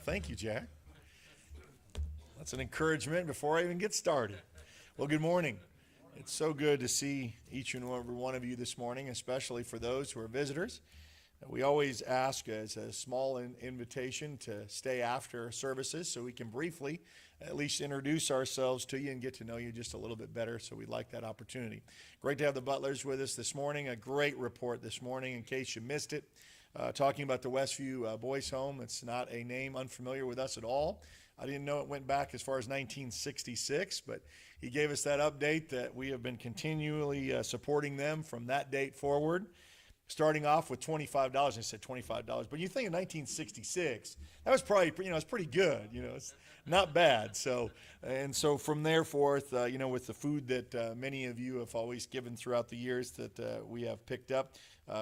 thank you, Jack. That's an encouragement before I even get started. Well, good morning. It's so good to see each and every one of you this morning, especially for those who are visitors. We always ask as a small invitation to stay after services so we can briefly at least introduce ourselves to you and get to know you just a little bit better, so we'd like that opportunity. Great to have the Butlers with us this morning. A great report this morning in case you missed it. Talking about the Westview Boys Home. It's not a name unfamiliar with us at all. I didn't know it went back as far as 1966, but he gave us that update that we have been continually supporting them from that date forward. Starting off with $25, I said $25, but you think in 1966, that was probably, it's pretty good, it's not bad. So from there forth, with the food that many of you have always given throughout the years that we have picked up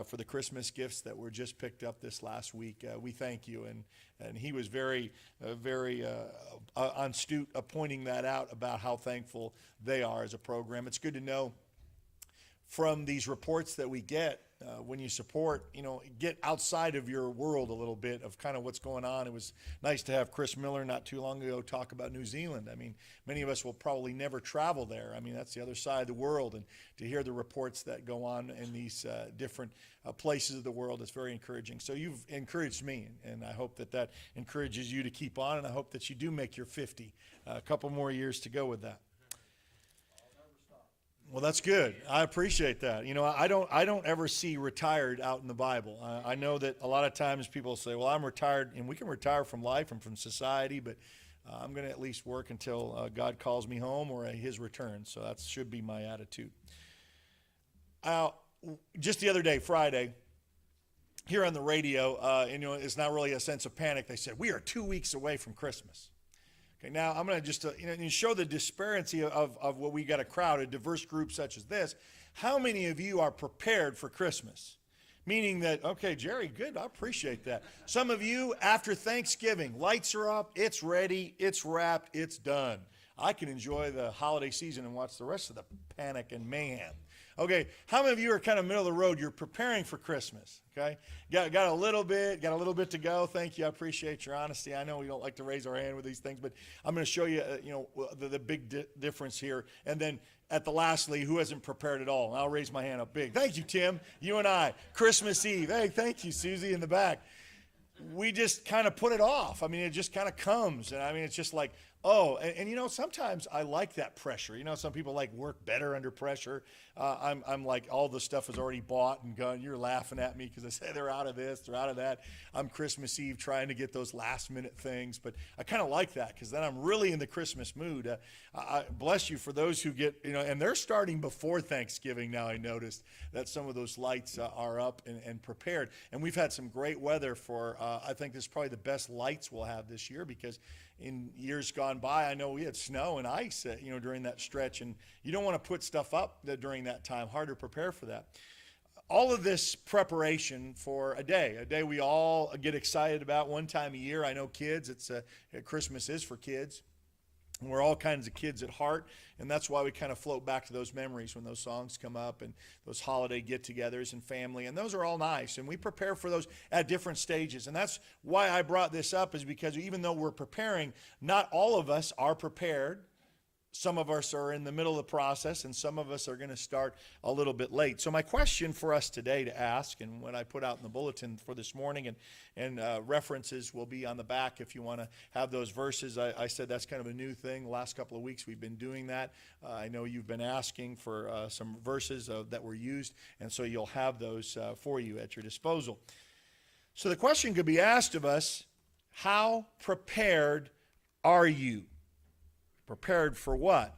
for the Christmas gifts that were just picked up this last week, we thank you. And he was very astute pointing that out about how thankful they are as a program. It's good to know from these reports that we get, when you support, get outside of your world a little bit of kind of what's going on. It was nice to have Chris Miller not too long ago talk about New Zealand. I mean, many of us will probably never travel there. I mean, that's the other side of the world. And to hear the reports that go on in these different places of the world is very encouraging. So you've encouraged me, and I hope that encourages you to keep on, and I hope that you do make your 50. A couple more years to go with that. Well, that's good. I appreciate that. I don't ever see retired out in the Bible. I know that a lot of times people say, well, I'm retired, and we can retire from life and from society, but I'm going to at least work until God calls me home or his return. So that should be my attitude. Just the other day, Friday, here on the radio, it's not really a sense of panic. They said, we are 2 weeks away from Christmas. Okay, now I'm going to just show the disparity of what we got a crowd, a diverse group such as this. How many of you are prepared for Christmas? Meaning that, okay, Jerry, good, I appreciate that. Some of you, after Thanksgiving, lights are up, it's ready, it's wrapped, it's done. I can enjoy the holiday season and watch the rest of the panic and mayhem. Okay, how many of you are kind of middle of the road? You're preparing for Christmas, okay? Got a little bit to go. Thank you. I appreciate your honesty. I know we don't like to raise our hand with these things, but I'm going to show you, the big difference here. And then at the lastly, who hasn't prepared at all? And I'll raise my hand up big. Thank you, Tim. You and I. Christmas Eve. Hey, thank you, Susie, in the back. We just kind of put it off. I mean, it just kind of comes. And I mean, it's just like, and sometimes I like that pressure. Some people like work better under pressure. I'm like, all the stuff is already bought and gone. You're laughing at me because I say they're out of this, they're out of that. I'm Christmas Eve trying to get those last minute things, but I kind of like that because then I'm really in the Christmas mood. I bless you for those who get, and they're starting before Thanksgiving now. I noticed that some of those lights are up and prepared. And we've had some great weather for, I think this is probably the best lights we'll have this year because in years gone by, I know we had snow and ice, during that stretch, and you don't want to put stuff up during that time. Hard to prepare for that. All of this preparation for a day we all get excited about one time a year. I know kids, Christmas is for kids. We're all kinds of kids at heart, and that's why we kind of float back to those memories when those songs come up and those holiday get-togethers and family, and those are all nice, and we prepare for those at different stages. And that's why I brought this up, is because even though we're preparing, not all of us are prepared. Some of us are in the middle of the process, and some of us are going to start a little bit late. So my question for us today to ask, and what I put out in the bulletin for this morning, and references will be on the back if you want to have those verses. I said that's kind of a new thing. The last couple of weeks we've been doing that. I know you've been asking for some verses that were used, and so you'll have those for you at your disposal. So the question could be asked of us, how prepared are you? Prepared for what?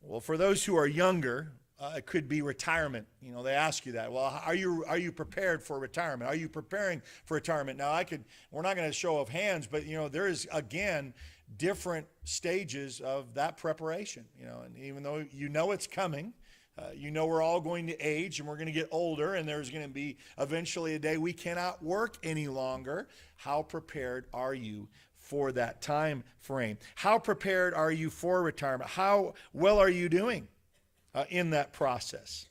Well, for those who are younger, it could be retirement. They ask you that. Well, are you prepared for retirement? Are you preparing for retirement? Now, we're not going to show of hands, but there is again different stages of that preparation. And even though it's coming, we're all going to age and we're going to get older, and there's going to be eventually a day we cannot work any longer. How prepared are you for that time frame? How prepared are you for retirement? How well are you doing in that process?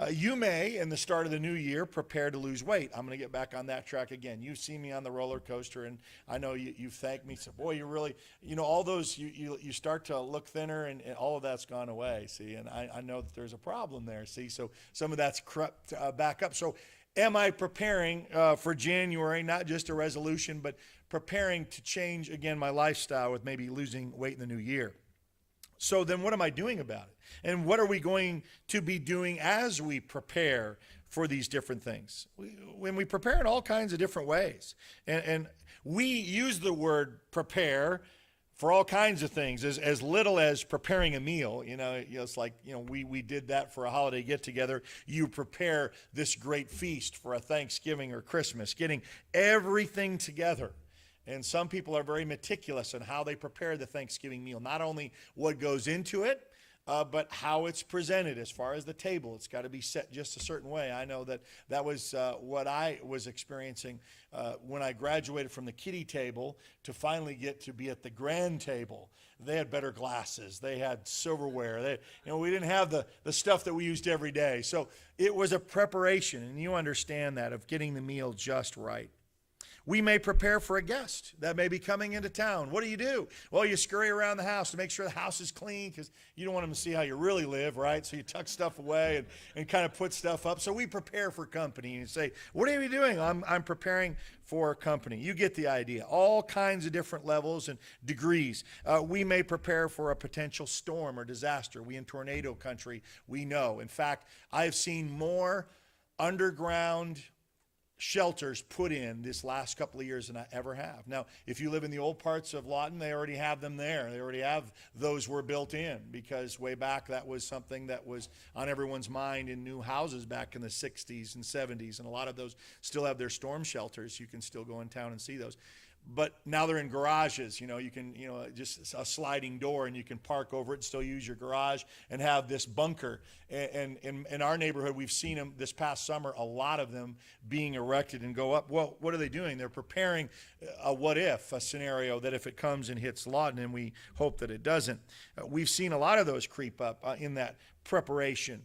You may, in the start of the new year, prepare to lose weight. I'm going to get back on that track again. You've seen me on the roller coaster, and I know you've thanked me. So, boy, you really, all those, you start to look thinner, and all of that's gone away, see? And I know that there's a problem there, see? So some of that's crept back up. So am I preparing for January, not just a resolution, but preparing to change, again, my lifestyle with maybe losing weight in the new year? So then what am I doing about it? And what are we going to be doing as we prepare for these different things? When we prepare in all kinds of different ways. And we use the word prepare for all kinds of things, as little as preparing a meal. It's like, we did that for a holiday get-together. You prepare this great feast for a Thanksgiving or Christmas, getting everything together. And some people are very meticulous in how they prepare the Thanksgiving meal. Not only what goes into it, but how it's presented as far as the table. It's got to be set just a certain way. I know that was what I was experiencing when I graduated from the kiddie table to finally get to be at the grand table. They had better glasses. They had silverware. We didn't have the stuff that we used every day. So it was a preparation, and you understand that, of getting the meal just right. We may prepare for a guest that may be coming into town. What do? Well, you scurry around the house to make sure the house is clean, because you don't want them to see how you really live, right? So you tuck stuff away and kind of put stuff up. So we prepare for company. And you say, what are you doing? I'm preparing for company. You get the idea. All kinds of different levels and degrees. We may prepare for a potential storm or disaster. We in tornado country, we know. In fact, I've seen more underground shelters put in this last couple of years than I ever have. Now, if you live in the old parts of Lawton, they already have them there. They already have those were built in, because way back that was something that was on everyone's mind in new houses back in the 60s and 70s. And a lot of those still have their storm shelters. You can still go in town and see those. But now they're in garages. You can, just a sliding door, and you can park over it and still use your garage and have this bunker. And in our neighborhood, we've seen them this past summer, a lot of them being erected and go up. Well, what are they doing? They're preparing a a scenario that if it comes and hits Lawton, and we hope that it doesn't. We've seen a lot of those creep up in that preparation.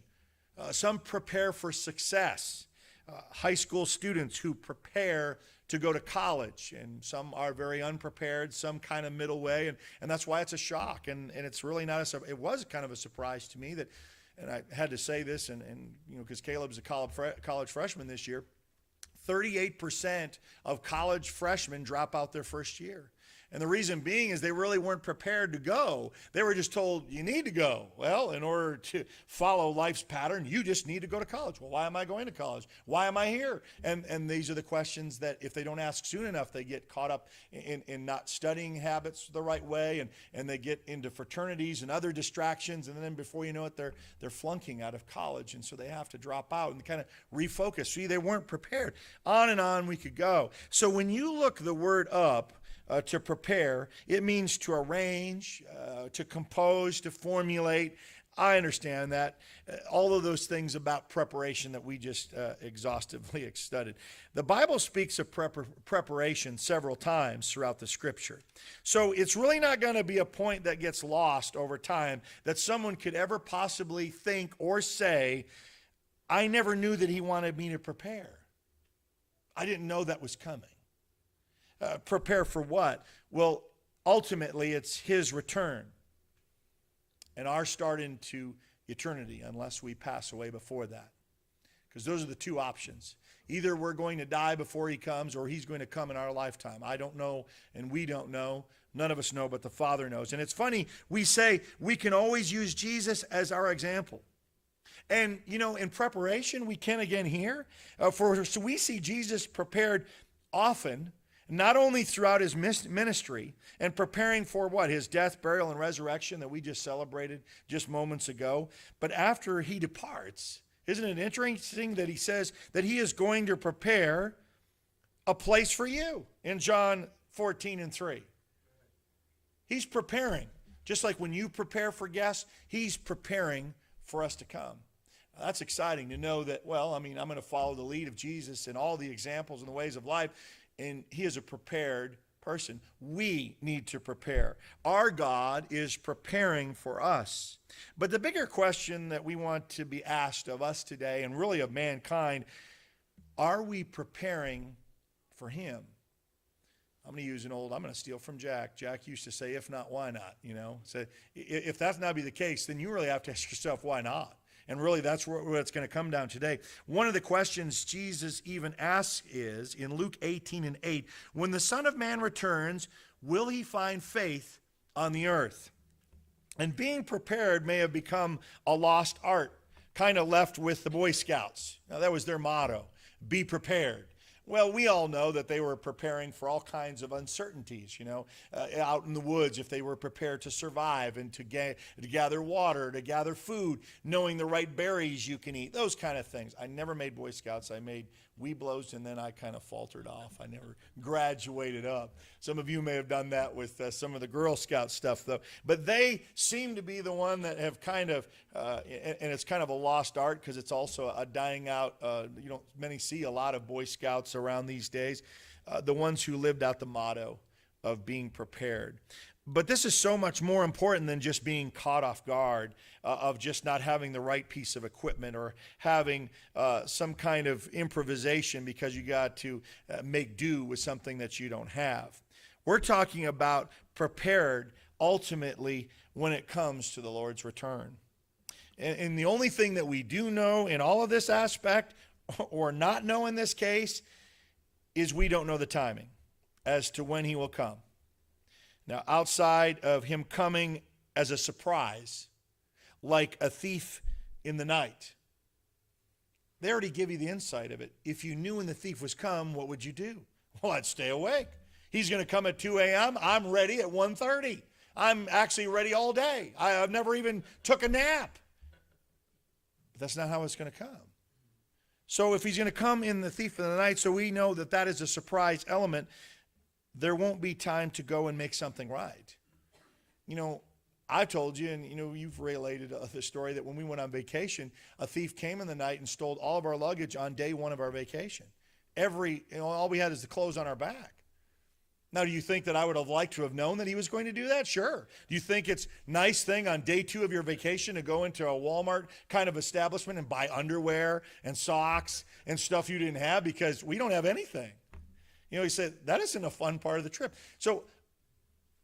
Some prepare for success. High school students who prepare to go to college, and some are very unprepared, some kind of middle way, and that's why it's a shock, and it's really not it was kind of a surprise to me that, and I had to say this, and because Caleb's a college freshman this year, 38% of college freshmen drop out their first year. And the reason being is they really weren't prepared to go. They were just told, you need to go. Well, in order to follow life's pattern, you just need to go to college. Well, why am I going to college? Why am I here? And these are the questions that if they don't ask soon enough, they get caught up in not studying habits the right way, and they get into fraternities and other distractions, and then before you know it, they're flunking out of college, and so they have to drop out and kind of refocus. See, they weren't prepared. On and on we could go. So when you look the word up, to prepare, it means to arrange, to compose, to formulate. I understand that. All of those things about preparation that we just exhaustively studied. The Bible speaks of preparation several times throughout the Scripture. So it's really not going to be a point that gets lost over time that someone could ever possibly think or say, I never knew that he wanted me to prepare. I didn't know that was coming. Prepare for what? Well, ultimately, it's his return and our start into eternity, unless we pass away before that. Because those are the two options. Either we're going to die before he comes, or he's going to come in our lifetime. I don't know, and we don't know. None of us know, but the Father knows. And it's funny, we say we can always use Jesus as our example. And, in preparation, we can again here. So we see Jesus prepared often, not only throughout his ministry and preparing for what? His death, burial, and resurrection that we just celebrated just moments ago, but after he departs. Isn't it interesting that he says that he is going to prepare a place for you in John 14:3? He's preparing. Just like when you prepare for guests, he's preparing for us to come. That's exciting to know that, I'm going to follow the lead of Jesus in all the examples and the ways of life. And he is a prepared person. We need to prepare. Our God is preparing for us. But the bigger question that we want to be asked of us today, and really of mankind, are we preparing for him? I'm going to steal from Jack. Jack used to say, if not, why not? So if that's not be the case, then you really have to ask yourself, why not? And really, that's what it's going to come down today. One of the questions Jesus even asks is, in Luke 18:8, when the Son of Man returns, will he find faith on the earth? And being prepared may have become a lost art, kind of left with the Boy Scouts. Now, that was their motto, be prepared. Well, we all know that they were preparing for all kinds of uncertainties, out in the woods, if they were prepared to survive and to gather water, to gather food, knowing the right berries you can eat, those kind of things. I never made Boy Scouts. I made Weeblos, and then I kind of faltered off. I never graduated up. Some of you may have done that with some of the Girl Scout stuff, though. But they seem to be the one that have kind of, and it's kind of a lost art because it's also a dying out. Many see a lot of Boy Scouts around these days, the ones who lived out the motto of being prepared. But this is so much more important than just being caught off guard, of just not having the right piece of equipment or having some kind of improvisation because you got to make do with something that you don't have. We're talking about prepared ultimately when it comes to the Lord's return. And the only thing that we do know in all of this aspect, or not know in this case, is we don't know the timing as to when he will come. Now, outside of him coming as a surprise, like a thief in the night, they already give you the insight of it. If you knew when the thief was come, what would you do? Well, I'd stay awake. He's going to come at 2 a.m. I'm ready at 1:30. I'm actually ready all day. I've never even took a nap. But that's not how it's going to come. So if he's going to come in the thief in the night, so we know that that is a surprise element, there won't be time to go and make something right. I told you, and you've related the story that when we went on vacation, a thief came in the night and stole all of our luggage on day one of our vacation. All we had is the clothes on our back. Now, do you think that I would have liked to have known that he was going to do that? Sure. Do you think it's a nice thing on day 2 of your vacation to go into a Walmart kind of establishment and buy underwear and socks and stuff you didn't have because we don't have anything? He said, that isn't a fun part of the trip. So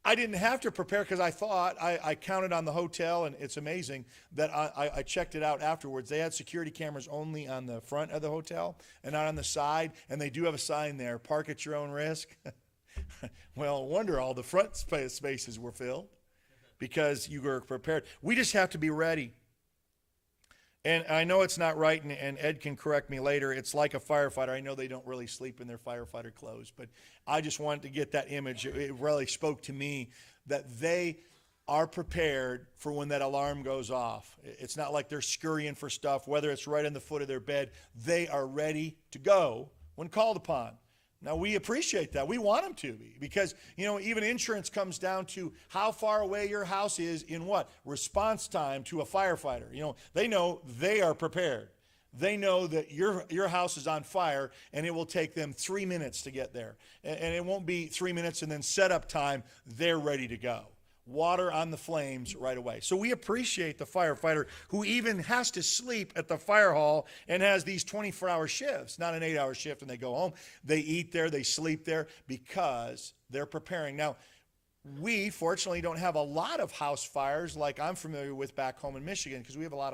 I didn't have to prepare because I thought, I counted on the hotel, and it's amazing that I checked it out afterwards. They had security cameras only on the front of the hotel and not on the side, and they do have a sign there, park at your own risk. Well, no wonder all the front spaces were filled because you were prepared. We just have to be ready. And I know it's not right, and Ed can correct me later. It's like a firefighter. I know they don't really sleep in their firefighter clothes, but I just wanted to get that image. It really spoke to me that they are prepared for when that alarm goes off. It's not like they're scurrying for stuff, whether it's right in the foot of their bed. They are ready to go when called upon. Now, we appreciate that. We want them to be because, even insurance comes down to how far away your house is in what? Response time to a firefighter. They know they are prepared. They know that your house is on fire and it will take them 3 minutes to get there. And it won't be 3 minutes and then setup time. They're ready to go. Water on the flames right away. So we appreciate the firefighter who even has to sleep at the fire hall and has these 24-hour shifts, not an 8-hour shift, and they go home. They eat there, they sleep there because they're preparing. Now, we fortunately don't have a lot of house fires like I'm familiar with back home in Michigan because we have a lot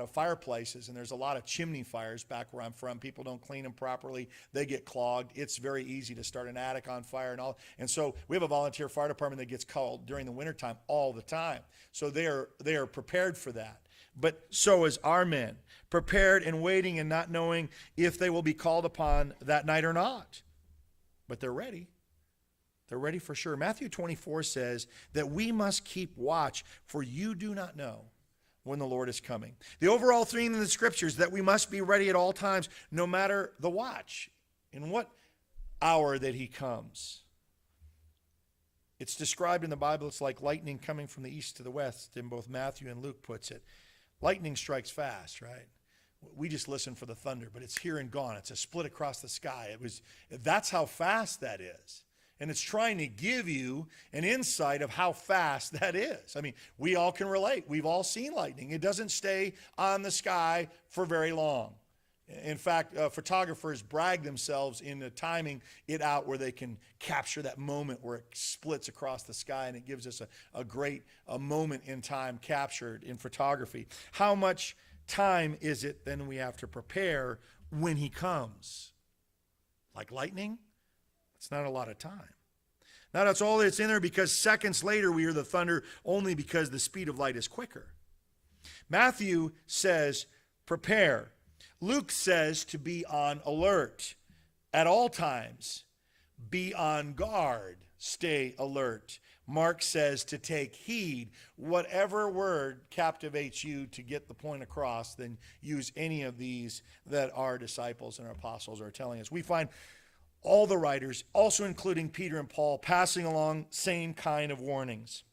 of fireplaces, and there's a lot of chimney fires back where I'm from. People don't clean them properly. They get clogged. It's very easy to start an attic on fire and all. And so we have a volunteer fire department that gets called during the wintertime all the time. So they are prepared for that. But so is our men, prepared and waiting and not knowing if they will be called upon that night or not. But they're ready. They're ready for sure. Matthew 24 says that we must keep watch, for you do not know when the Lord is coming. The overall theme in the scriptures is that we must be ready at all times, no matter the watch, in what hour that he comes. It's described in the Bible, it's like lightning coming from the east to the west, in both Matthew and Luke puts it. Lightning strikes fast, right? We just listen for the thunder, but it's here and gone. It's a split across the sky. That's how fast that is. And it's trying to give you an insight of how fast that is. I mean, we all can relate. We've all seen lightning. It doesn't stay on the sky for very long. In fact, photographers brag themselves into timing it out where they can capture that moment where it splits across the sky, and it gives us a great moment in time captured in photography. How much time is it then we have to prepare when he comes? Like lightning? It's not a lot of time. Now that's all that's in there, because seconds later we hear the thunder only because the speed of light is quicker. Matthew says, prepare. Luke says to be on alert at all times. Be on guard. Stay alert. Mark says to take heed. Whatever word captivates you to get the point across, then use any of these that our disciples and our apostles are telling us. We find all the writers, also including Peter and Paul, passing along same kind of warnings.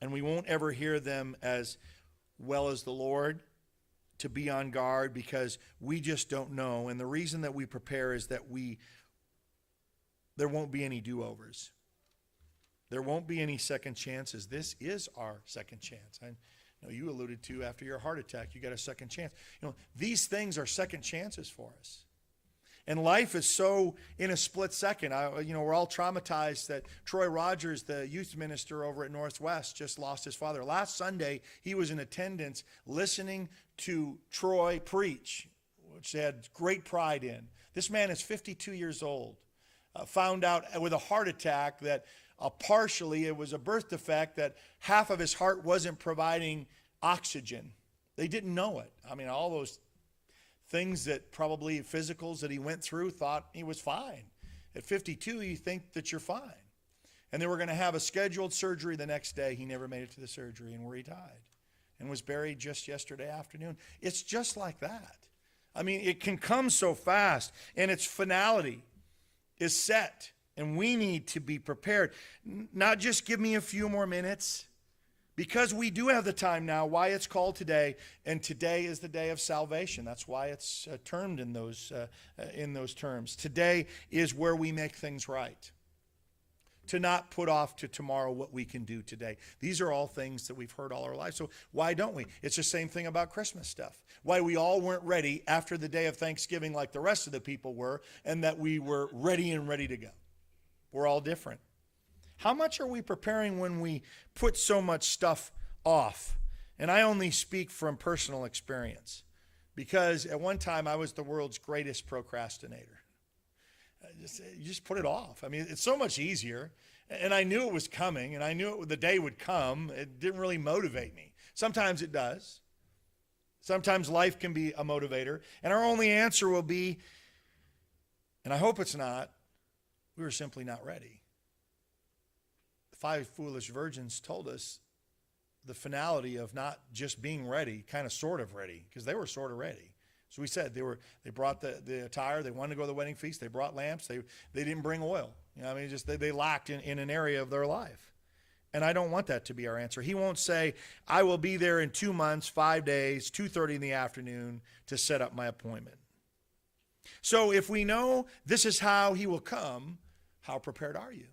And we won't ever hear them as well as the Lord, to be on guard, because we just don't know. And the reason that we prepare is that there won't be any do-overs. There won't be any second chances. This is our second chance. I know you alluded to after your heart attack, you got a second chance. These things are second chances for us. And life is so in a split second. We're all traumatized that Troy Rogers, the youth minister over at Northwest, just lost his father. Last Sunday, he was in attendance listening to Troy preach, which they had great pride in. This man is 52 years old. Found out with a heart attack that partially it was a birth defect, that half of his heart wasn't providing oxygen. They didn't know it. I mean, all those things that probably physicals that he went through, thought he was fine. At 52, you think that you're fine. And they were going to have a scheduled surgery the next day. He never made it to the surgery, and where he died and was buried just yesterday afternoon. It's just like that. I mean, it can come so fast, and its finality is set, and we need to be prepared. Not just give me a few more minutes, because we do have the time now. Why it's called today, and today is the day of salvation. That's why it's termed in those terms. Today is where we make things right. To not put off to tomorrow what we can do today. These are all things that we've heard all our lives. So why don't we? It's the same thing about Christmas stuff. Why we all weren't ready after the day of Thanksgiving like the rest of the people were, and that we were ready to go. We're all different. How much are we preparing when we put so much stuff off? And I only speak from personal experience, because at one time I was the world's greatest procrastinator. You just put it off. I mean, it's so much easier. And I knew it was coming, and I knew the day would come. It didn't really motivate me. Sometimes it does. Sometimes life can be a motivator. And our only answer will be, and I hope it's not, we were simply not ready. 5 foolish virgins told us the finality of not just being ready, kind of sort of ready, because they were sort of ready. So we said they brought the attire, they wanted to go to the wedding feast, they brought lamps, they didn't bring oil. They lacked in an area of their life. And I don't want that to be our answer. He won't say, I will be there in 2 months, 5 days, 2:30 in the afternoon to set up my appointment. So if we know this is how he will come, how prepared are you?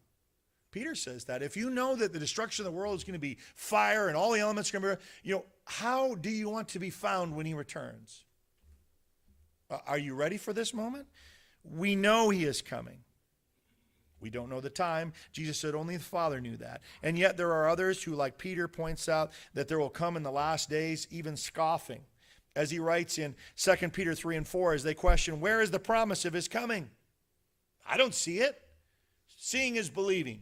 Peter says that if you know that the destruction of the world is going to be fire and all the elements are going to be, how do you want to be found when he returns? Are you ready for this moment? We know he is coming. We don't know the time. Jesus said only the Father knew that. And yet there are others who, like Peter points out, that there will come in the last days even scoffing. As he writes in 2 Peter 3 and 4, as they question, where is the promise of his coming? I don't see it. Seeing is believing.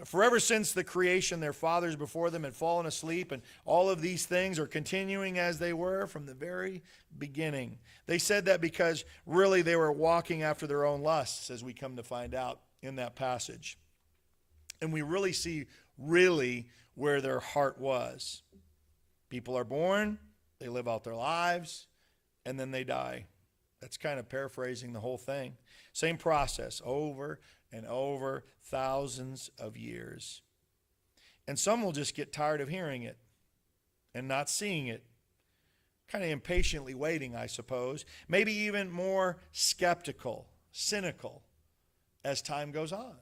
For ever since the creation, their fathers before them had fallen asleep, and all of these things are continuing as they were from the very beginning. They said that because really they were walking after their own lusts, as we come to find out in that passage. And we really see where their heart was. People are born, they live out their lives, and then they die. That's kind of paraphrasing the whole thing. Same process over and over, thousands of years. And some will just get tired of hearing it and not seeing it. Kind of impatiently waiting, I suppose. Maybe even more skeptical, cynical, as time goes on.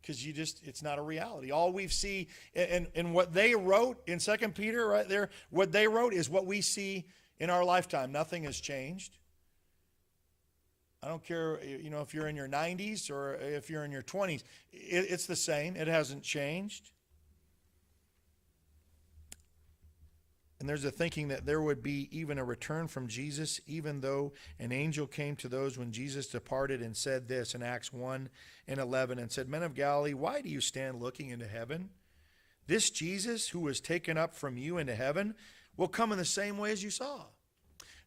Because it's not a reality. All we see, and what they wrote in 2 Peter right there, what they wrote is what we see in our lifetime. Nothing has changed. I don't care, if you're in your 90s or if you're in your 20s. It's the same. It hasn't changed. And there's a thinking that there would be even a return from Jesus, even though an angel came to those when Jesus departed and said this in Acts 1:11, and said, "Men of Galilee, why do you stand looking into heaven? This Jesus who was taken up from you into heaven will come in the same way as you saw."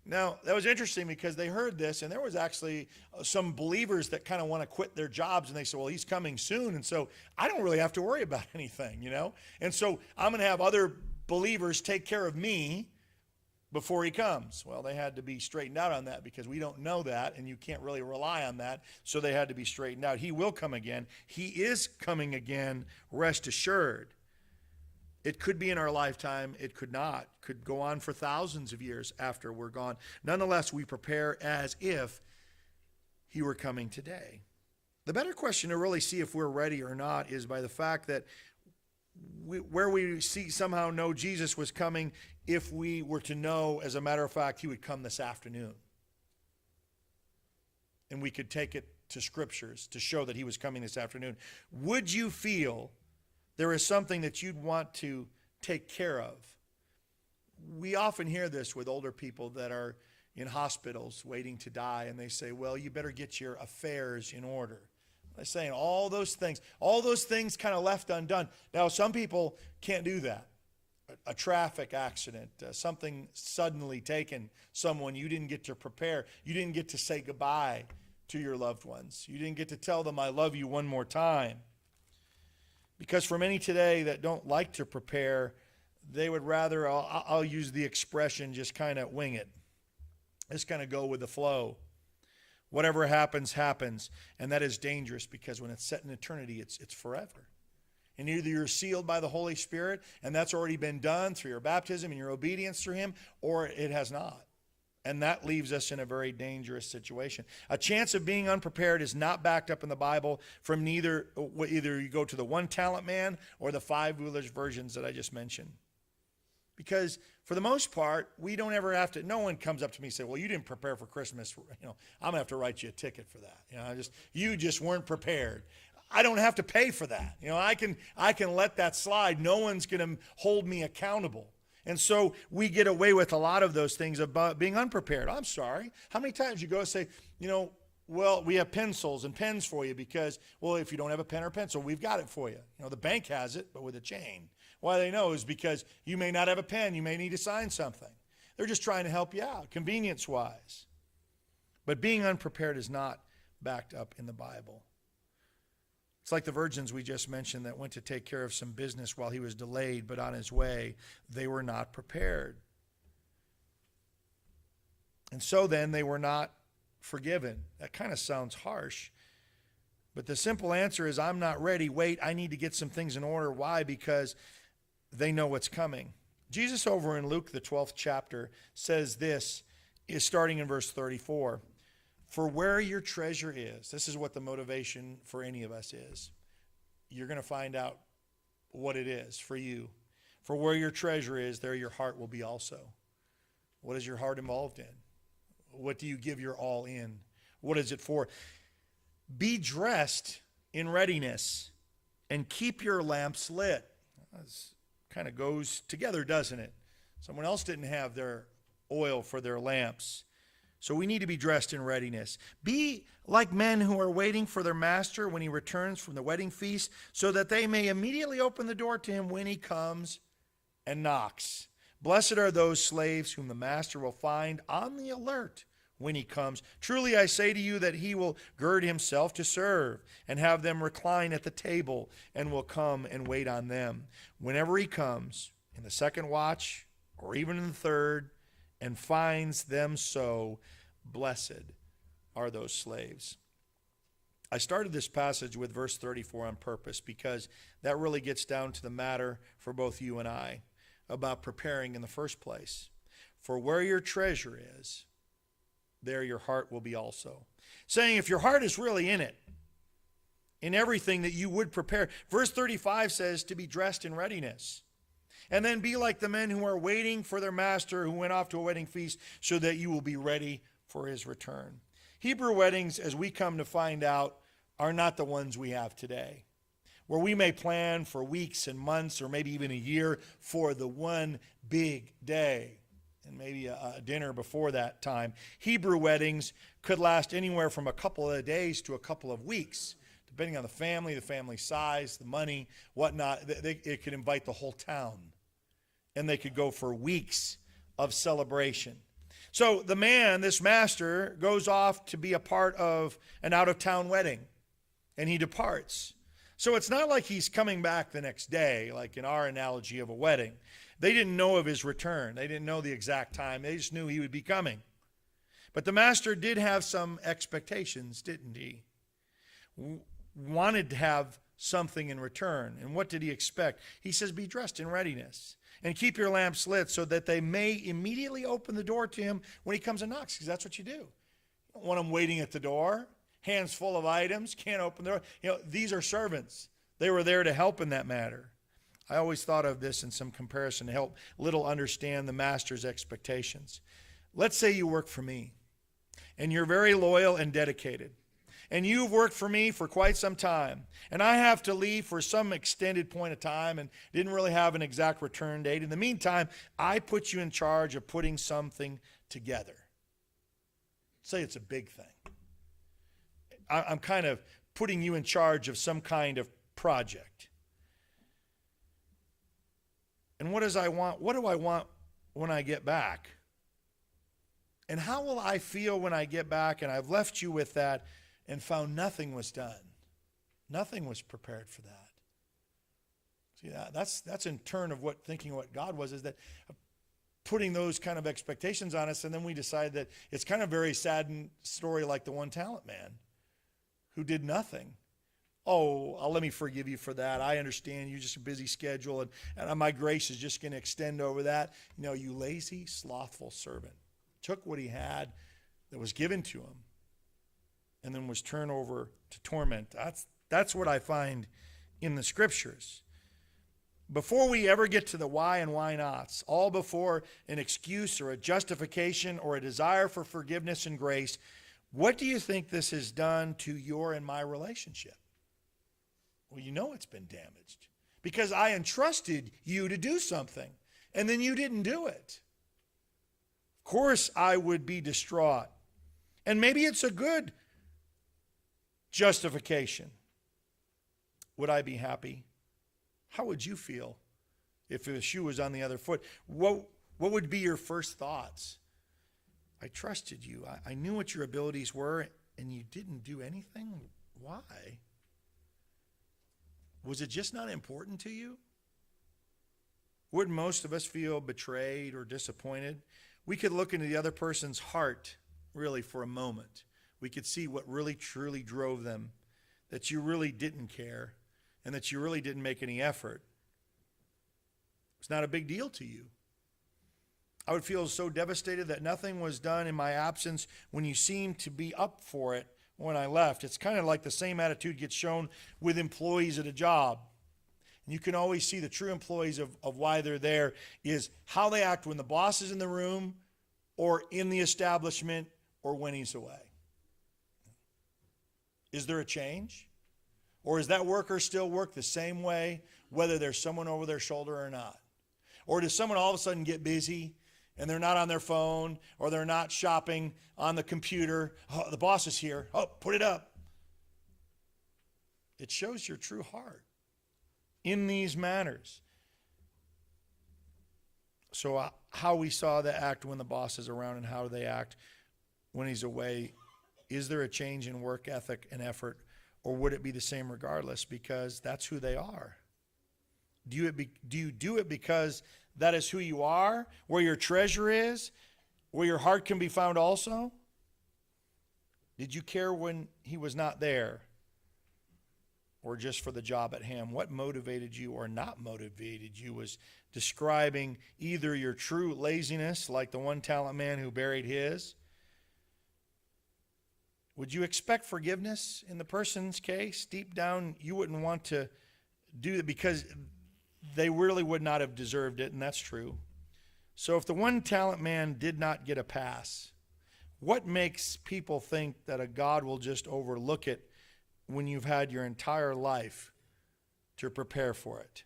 Now, that was interesting because they heard this, and there was actually some believers that kind of want to quit their jobs, and they said, well, he's coming soon, and so I don't really have to worry about anything, And so I'm going to have other believers take care of me before he comes. Well, they had to be straightened out on that because we don't know that, and you can't really rely on that, so they had to be straightened out. He will come again. He is coming again, rest assured. It could be in our lifetime. It could not. Could go on for thousands of years after we're gone. Nonetheless, we prepare as if he were coming today. The better question to really see if we're ready or not is by the fact that where we somehow know Jesus was coming, if we were to know, as a matter of fact, he would come this afternoon. And we could take it to scriptures to show that he was coming this afternoon. Would you feel there is something that you'd want to take care of? We often hear this with older people that are in hospitals waiting to die, and they say, well, you better get your affairs in order. They're saying all those things kind of left undone. Now, some people can't do that. A traffic accident, something suddenly taken someone, you didn't get to prepare. You didn't get to say goodbye to your loved ones. You didn't get to tell them, I love you one more time. Because for many today that don't like to prepare, they would rather, I'll use the expression, just kind of wing it. Just kind of go with the flow. Whatever happens, happens. And that is dangerous because when it's set in eternity, it's forever. And either you're sealed by the Holy Spirit, and that's already been done through your baptism and your obedience through him, or it has not. And that leaves us in a very dangerous situation. A chance of being unprepared is not backed up in the Bible from either you go to the one talent man or the five foolish virgins that I just mentioned. Because for the most part, we don't ever have to, no one comes up to me and say, well, you didn't prepare for Christmas. I'm going to have to write you a ticket for that. You just weren't prepared. I don't have to pay for that. I can let that slide. No one's going to hold me accountable. And so we get away with a lot of those things about being unprepared. I'm sorry. How many times you go and say, well, we have pencils and pens for you because, well, if you don't have a pen or pencil, we've got it for you. The bank has it, but with a chain. Why they know is because you may not have a pen. You may need to sign something. They're just trying to help you out, convenience-wise. But being unprepared is not backed up in the Bible. It's like the virgins we just mentioned that went to take care of some business while he was delayed, but on his way, they were not prepared. And so then they were not forgiven. That kind of sounds harsh. But the simple answer is, I'm not ready. Wait, I need to get some things in order. Why? Because they know what's coming. Jesus over in Luke, the 12th chapter, says this, is starting in verse 34. For where your treasure is, this is what the motivation for any of us is. You're going to find out what it is for you. For where your treasure is, there your heart will be also. What is your heart involved in? What do you give your all in? What is it for? Be dressed in readiness and keep your lamps lit. This kind of goes together, doesn't it? Someone else didn't have their oil for their lamps. So we need to be dressed in readiness. Be like men who are waiting for their master when he returns from the wedding feast, so that they may immediately open the door to him when he comes and knocks. Blessed are those slaves whom the master will find on the alert when he comes. Truly I say to you that he will gird himself to serve and have them recline at the table and will come and wait on them. Whenever he comes, in the second watch or even in the third, and finds them so, blessed are those slaves. I started this passage with verse 34 on purpose because that really gets down to the matter for both you and I about preparing in the first place. For where your treasure is, there your heart will be also. Saying if your heart is really in it, in everything that you would prepare. Verse 35 says to be dressed in readiness. And then be like the men who are waiting for their master who went off to a wedding feast, so that you will be ready for his return. Hebrew weddings, as we come to find out, are not the ones we have today, where we may plan for weeks and months or maybe even a year for the one big day and maybe a dinner before that time. Hebrew weddings could last anywhere from a couple of days to a couple of weeks, depending on the family size, the money, whatnot. It could invite the whole town, and they could go for weeks of celebration. So the man, this master, goes off to be a part of an out-of-town wedding, and he departs. So it's not like he's coming back the next day, like in our analogy of a wedding. They didn't know of his return. They didn't know the exact time. They just knew he would be coming. But the master did have some expectations, didn't he? Wanted to have something in return. And what did he expect? He says, be dressed in readiness and keep your lamps lit so that they may immediately open the door to him when he comes and knocks, because that's what you do. You don't want him waiting at the door, hands full of items, can't open the door. These are servants. They were there to help in that matter. I always thought of this in some comparison to help little understand the master's expectations. Let's say you work for me, and you're very loyal and dedicated. And you've worked for me for quite some time. And I have to leave for some extended point of time and didn't really have an exact return date. In the meantime, I put you in charge of putting something together. Say it's a big thing. I'm kind of putting you in charge of some kind of project. And what do I want when I get back? And how will I feel when I get back and I've left you with that and found nothing was done? Nothing was prepared for that. See, that's in turn of thinking what God was, is that putting those kind of expectations on us, and then we decide that it's kind of a very sad story like the one talent man who did nothing. Oh, let me forgive you for that. I understand you're just a busy schedule, and my grace is just going to extend over that. You lazy, slothful servant. Took what he had that was given to him and then was turned over to torment. That's what I find in the scriptures. Before we ever get to the why and why nots, all before an excuse or a justification or a desire for forgiveness and grace, what do you think this has done to your and my relationship? Well, it's been damaged because I entrusted you to do something and then you didn't do it. Of course, I would be distraught. And maybe it's a good justification. Would I be happy? How would you feel if the shoe was on the other foot? What would be your first thoughts? I trusted you. I knew what your abilities were, and you didn't do anything? Why? Was it just not important to you? Wouldn't most of us feel betrayed or disappointed? We could look into the other person's heart, really, for a moment. We could see what really, truly drove them, that you really didn't care, and that you really didn't make any effort. It's not a big deal to you. I would feel so devastated that nothing was done in my absence when you seemed to be up for it when I left. It's kind of like the same attitude gets shown with employees at a job. And you can always see the true employees of why they're there is how they act when the boss is in the room or in the establishment or when he's away. Is there a change? Or is that worker still work the same way whether there's someone over their shoulder or not? Or does someone all of a sudden get busy and they're not on their phone or they're not shopping on the computer? Oh, the boss is here. Oh, put it up. It shows your true heart in these matters. So how we saw the act when the boss is around and how they act when he's away, is there a change in work ethic and effort, or would it be the same regardless because that's who they are? Do you do it because that is who you are, where your treasure is, where your heart can be found also? Did you care when he was not there, or just for the job at hand? What motivated you or not motivated you was describing either your true laziness, like the one talent man who buried his, Would you expect forgiveness in the person's case? Deep down, you wouldn't want to do it because they really would not have deserved it, and that's true. So if the one talent man did not get a pass, what makes people think that a God will just overlook it when you've had your entire life to prepare for it?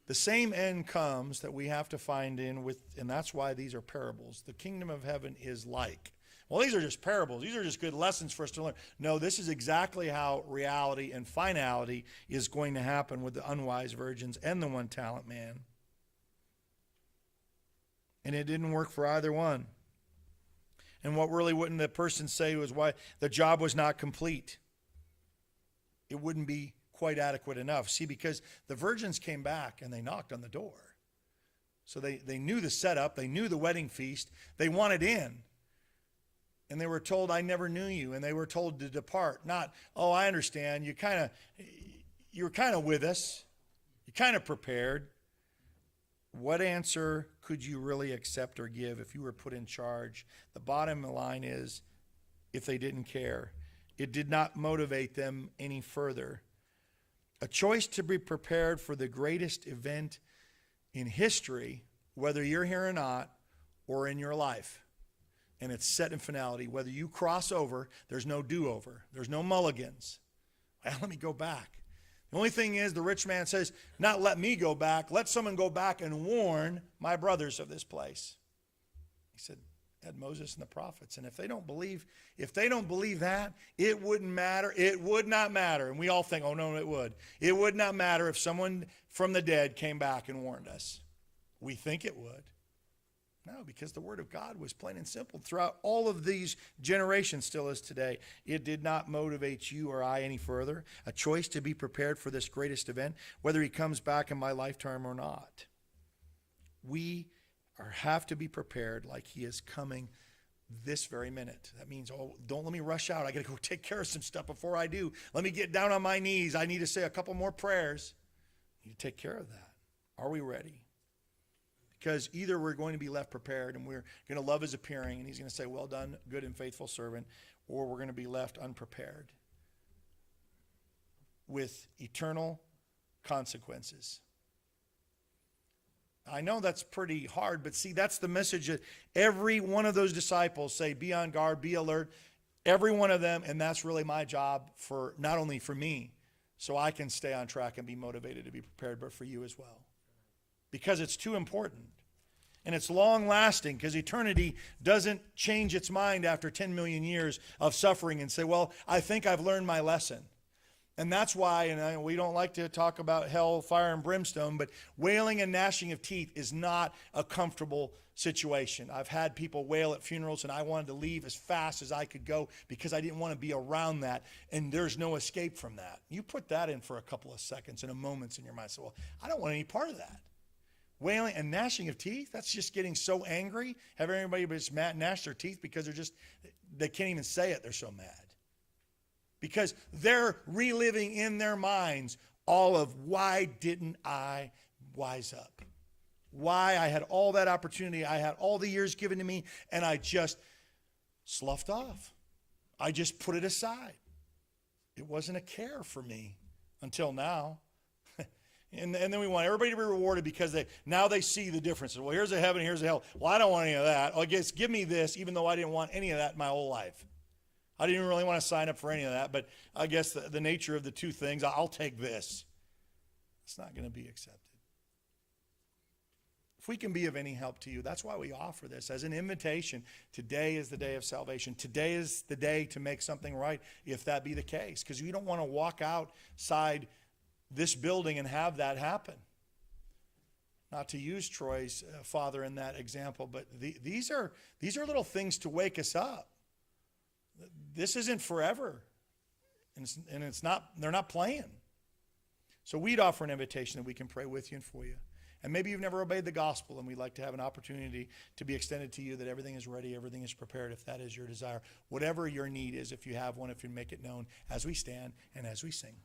The same end comes that we have to find in with, and that's why these are parables. The kingdom of heaven is like. Well, these are just parables. These are just good lessons for us to learn. No, this is exactly how reality and finality is going to happen with the unwise virgins and the one talent man. And it didn't work for either one. And what really wouldn't the person say was why the job was not complete. It wouldn't be quite adequate enough. See, because the virgins came back and they knocked on the door. So they knew the setup. They knew the wedding feast. They wanted in. And they were told, I never knew you. And they were told to depart. Not, oh, I understand. You were kind of with us. You kind of prepared. What answer could you really accept or give if you were put in charge? The bottom line is, if they didn't care, it did not motivate them any further. A choice to be prepared for the greatest event in history, whether you're here or not, or in your life. And it's set in finality. Whether you cross over, there's no do-over. There's no mulligans. Well, let me go back. The only thing is, the rich man says, not let me go back. Let someone go back and warn my brothers of this place. He said, had Moses and the prophets. And if they don't believe that, it wouldn't matter. It would not matter. And we all think, oh, no, it would. It would not matter if someone from the dead came back and warned us. We think it would. No, because the word of God was plain and simple throughout all of these generations, still is today. It did not motivate you or I any further. A choice to be prepared for this greatest event, whether he comes back in my lifetime or not. We have to be prepared like he is coming this very minute. That means, oh, don't let me rush out. I got to go take care of some stuff before I do. Let me get down on my knees. I need to say a couple more prayers. I need to take care of that. Are we ready? Because either we're going to be left prepared and we're going to love his appearing and he's going to say, well done, good and faithful servant, or we're going to be left unprepared with eternal consequences. I know that's pretty hard, but see, that's the message that every one of those disciples say, be on guard, be alert, every one of them, and that's really my job for not only for me, so I can stay on track and be motivated to be prepared, but for you as well. Because it's too important. And it's long lasting, because eternity doesn't change its mind after 10 million years of suffering and say, well, I think I've learned my lesson. And that's why, and we don't like to talk about hell, fire, and brimstone, but wailing and gnashing of teeth is not a comfortable situation. I've had people wail at funerals, and I wanted to leave as fast as I could go because I didn't want to be around that, and there's no escape from that. You put that in for a couple of seconds and a moment in your mind. So, well, I don't want any part of that. Wailing and gnashing of teeth, that's just getting so angry. Have everybody just gnash their teeth because they can't even say it, they're so mad. Because they're reliving in their minds all of why didn't I wise up? Why I had all that opportunity, I had all the years given to me, and I just sloughed off. I just put it aside. It wasn't a care for me until now. And then we want everybody to be rewarded because now they see the differences. Well, here's a heaven, here's a hell. Well, I don't want any of that. I guess give me this, even though I didn't want any of that in my whole life. I didn't really want to sign up for any of that, but I guess the nature of the two things, I'll take this. It's not going to be accepted. If we can be of any help to you, that's why we offer this as an invitation. Today is the day of salvation. Today is the day to make something right, if that be the case. Because you don't want to walk outside this building and have that happen. Not to use Troy's father in that example, but these are little things to wake us up. This isn't forever, and it's not. They're not playing. So we'd offer an invitation that we can pray with you and for you. And maybe you've never obeyed the gospel, and we'd like to have an opportunity to be extended to you, that everything is ready, everything is prepared, if that is your desire. Whatever your need is, if you have one, if you make it known as we stand and as we sing.